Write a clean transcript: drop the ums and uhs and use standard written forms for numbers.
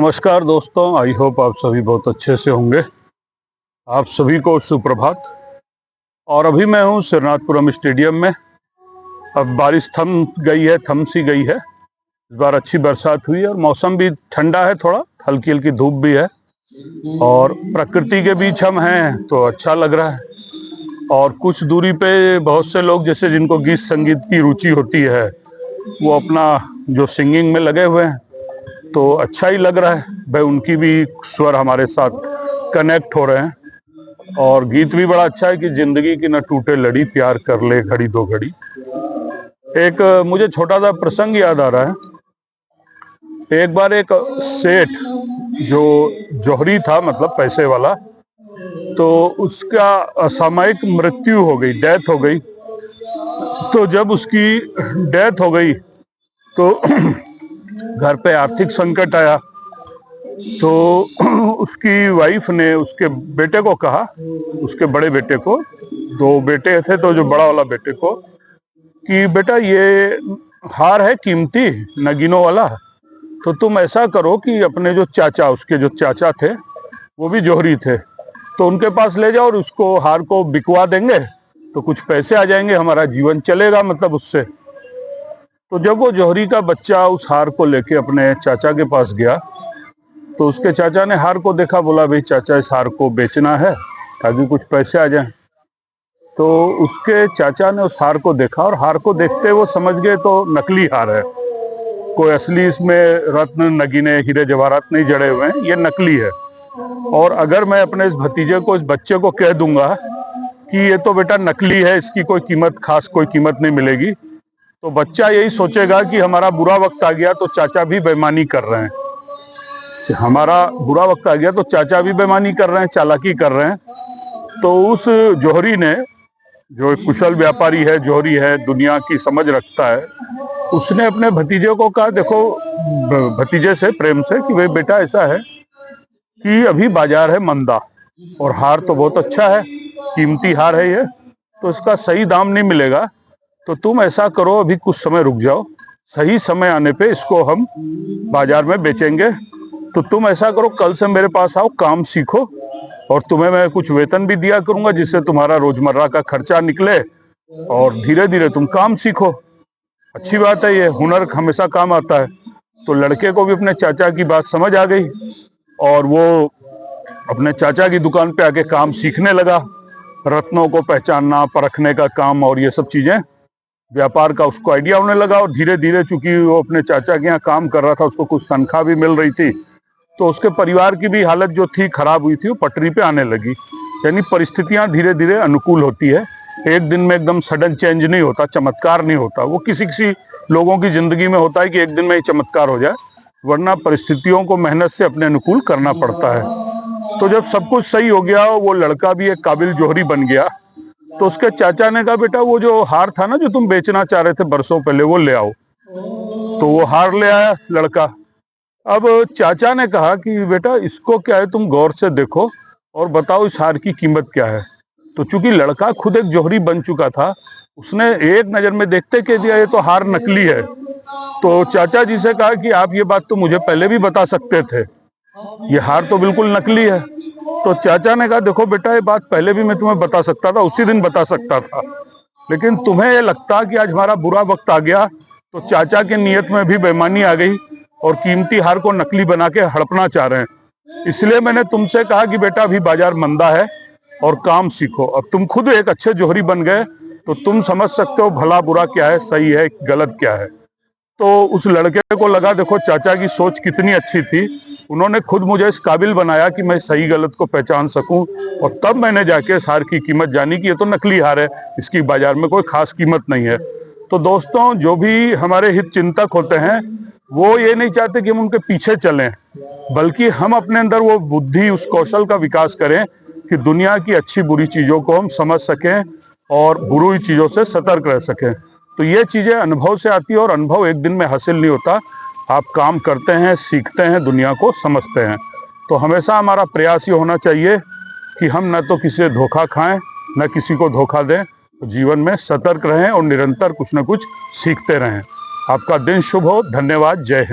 नमस्कार दोस्तों, I hope आप सभी बहुत अच्छे से होंगे। आप सभी को सुप्रभात। और अभी मैं हूँ श्रीनाथपुरम स्टेडियम में। अब बारिश थम सी गई है। इस बार अच्छी बरसात हुई है और मौसम भी ठंडा है, थोड़ा हल्की हल्की धूप भी है और प्रकृति के बीच हम हैं तो अच्छा लग रहा है। और कुछ दूरी पे बहुत से लोग जैसे जिनको गीत संगीत की रुचि होती है वो अपना जो सिंगिंग में लगे हुए हैं, तो अच्छा ही लग रहा है भाई। उनकी भी स्वर हमारे साथ कनेक्ट हो रहे हैं और गीत भी बड़ा अच्छा है कि जिंदगी की न टूटे लड़ी, प्यार कर ले घड़ी दो घड़ी। एक मुझे छोटा सा प्रसंग याद आ रहा है। एक बार एक सेठ जो जौहरी था, मतलब पैसे वाला, तो उसका असामयिक मृत्यु हो गई, डेथ हो गई। तो जब उसकी डेथ हो गई तो घर पे आर्थिक संकट आया। तो उसकी वाइफ ने उसके बेटे को कहा, उसके बड़े बेटे को, दो बेटे थे तो जो बड़ा वाला बेटे को, कि बेटा ये हार है कीमती नगीनों वाला, तो तुम ऐसा करो कि अपने जो चाचा, उसके जो चाचा थे वो भी जौहरी थे, तो उनके पास ले जाओ और उसको हार को बिकवा देंगे तो कुछ पैसे आ जाएंगे, हमारा जीवन चलेगा मतलब उससे। तो जब वो जौहरी का बच्चा उस हार को लेके अपने चाचा के पास गया तो उसके चाचा ने हार को देखा, बोला भाई चाचा इस हार को बेचना है ताकि कुछ पैसे आ जाएं। तो उसके चाचा ने उस हार को देखा और हार को देखते वो समझ गए तो नकली हार है, कोई असली इसमें रत्न नगीने हीरे जवाहरात नहीं जड़े हुए हैं, ये नकली है। और अगर मैं अपने इस भतीजे को, इस बच्चे को कह दूंगा कि ये तो बेटा नकली है, इसकी कोई कीमत, खास कोई कीमत नहीं मिलेगी, तो बच्चा यही सोचेगा कि हमारा बुरा वक्त आ गया तो चाचा भी बेईमानी कर रहे हैं, हमारा बुरा वक्त आ गया तो चाचा भी बेईमानी कर रहे हैं, चालाकी कर रहे हैं। तो उस जौहरी ने, जो एक कुशल व्यापारी है, जौहरी है, दुनिया की समझ रखता है, उसने अपने भतीजे को कहा, देखो भतीजे से प्रेम से, कि भाई बेटा ऐसा है कि अभी बाजार है मंदा और हार तो बहुत अच्छा है, कीमती हार है ये, तो इसका सही दाम नहीं मिलेगा, तो तुम ऐसा करो अभी कुछ समय रुक जाओ, सही समय आने पे इसको हम बाजार में बेचेंगे। तो तुम ऐसा करो, कल से मेरे पास आओ, काम सीखो और तुम्हें मैं कुछ वेतन भी दिया करूंगा जिससे तुम्हारा रोजमर्रा का खर्चा निकले और धीरे धीरे तुम काम सीखो। अच्छी बात है, ये हुनर हमेशा काम आता है। तो लड़के को भी अपने चाचा की बात समझ आ गई और वो अपने चाचा की दुकान पे आके काम सीखने लगा, रत्नों को पहचानना, परखने का काम और ये सब चीजें, व्यापार का उसको आइडिया होने लगा। और धीरे धीरे चूंकि वो अपने चाचा के यहाँ काम कर रहा था, उसको कुछ तनख्वाह भी मिल रही थी, तो उसके परिवार की भी हालत जो थी खराब हुई थी, वो पटरी पे आने लगी। यानी परिस्थितियां धीरे धीरे अनुकूल होती है, एक दिन में एकदम सडन चेंज नहीं होता, चमत्कार नहीं होता। वो किसी किसी लोगों की जिंदगी में होता है कि एक दिन में ही चमत्कार हो जाए, वरना परिस्थितियों को मेहनत से अपने अनुकूल करना पड़ता है। तो जब सब कुछ सही हो गया, वो लड़का भी एक काबिल जौहरी बन गया, तो उसके चाचा ने कहा, बेटा वो जो हार था ना जो तुम बेचना चाह रहे थे बरसों पहले, वो ले आओ। तो वो हार ले आया लड़का। अब चाचा ने कहा कि बेटा इसको क्या है, तुम गौर से देखो और बताओ इस हार की कीमत क्या है। तो चूंकि लड़का खुद एक जौहरी बन चुका था, उसने एक नजर में देखते कह दिया ये तो हार नकली है। तो चाचा जी से कहा कि आप ये बात तो मुझे पहले भी बता सकते थे, ये हार तो बिल्कुल नकली है। तो चाचा ने कहा, देखो बेटा ये बात पहले भी मैं तुम्हें बता सकता था, उसी दिन बता सकता था, लेकिन तुम्हें ये लगता कि आज हमारा बुरा वक्त आ गया तो चाचा की नीयत में भी बेईमानी आ गई और कीमती हार को नकली बना के हड़पना चाह रहे हैं। इसलिए मैंने तुमसे कहा कि बेटा अभी बाजार मंदा है और काम सीखो। अब तुम खुद एक अच्छे जौहरी बन गए तो तुम समझ सकते हो भला बुरा क्या है, सही है गलत क्या है। तो उस लड़के को लगा, देखो चाचा की सोच कितनी अच्छी थी, उन्होंने खुद मुझे इस काबिल बनाया कि मैं सही गलत को पहचान सकूं, और तब मैंने जाके इस हार की कीमत जानी कि ये तो नकली हार है, इसकी बाजार में कोई खास कीमत नहीं है। तो दोस्तों, जो भी हमारे हित चिंतक होते हैं वो ये नहीं चाहते कि हम उनके पीछे चलें, बल्कि हम अपने अंदर वो बुद्धि, उस कौशल का विकास करें कि दुनिया की अच्छी बुरी चीजों को हम समझ सकें और बुरी चीजों से सतर्क रह सकें। तो ये चीजें अनुभव से आती है और अनुभव एक दिन में हासिल नहीं होता, आप काम करते हैं, सीखते हैं, दुनिया को समझते हैं। तो हमेशा हमारा प्रयास ये होना चाहिए कि हम न तो किसी से धोखा खाएं, न किसी को धोखा दें, तो जीवन में सतर्क रहें और निरंतर कुछ न कुछ सीखते रहें। आपका दिन शुभ हो। धन्यवाद। जय हिंद।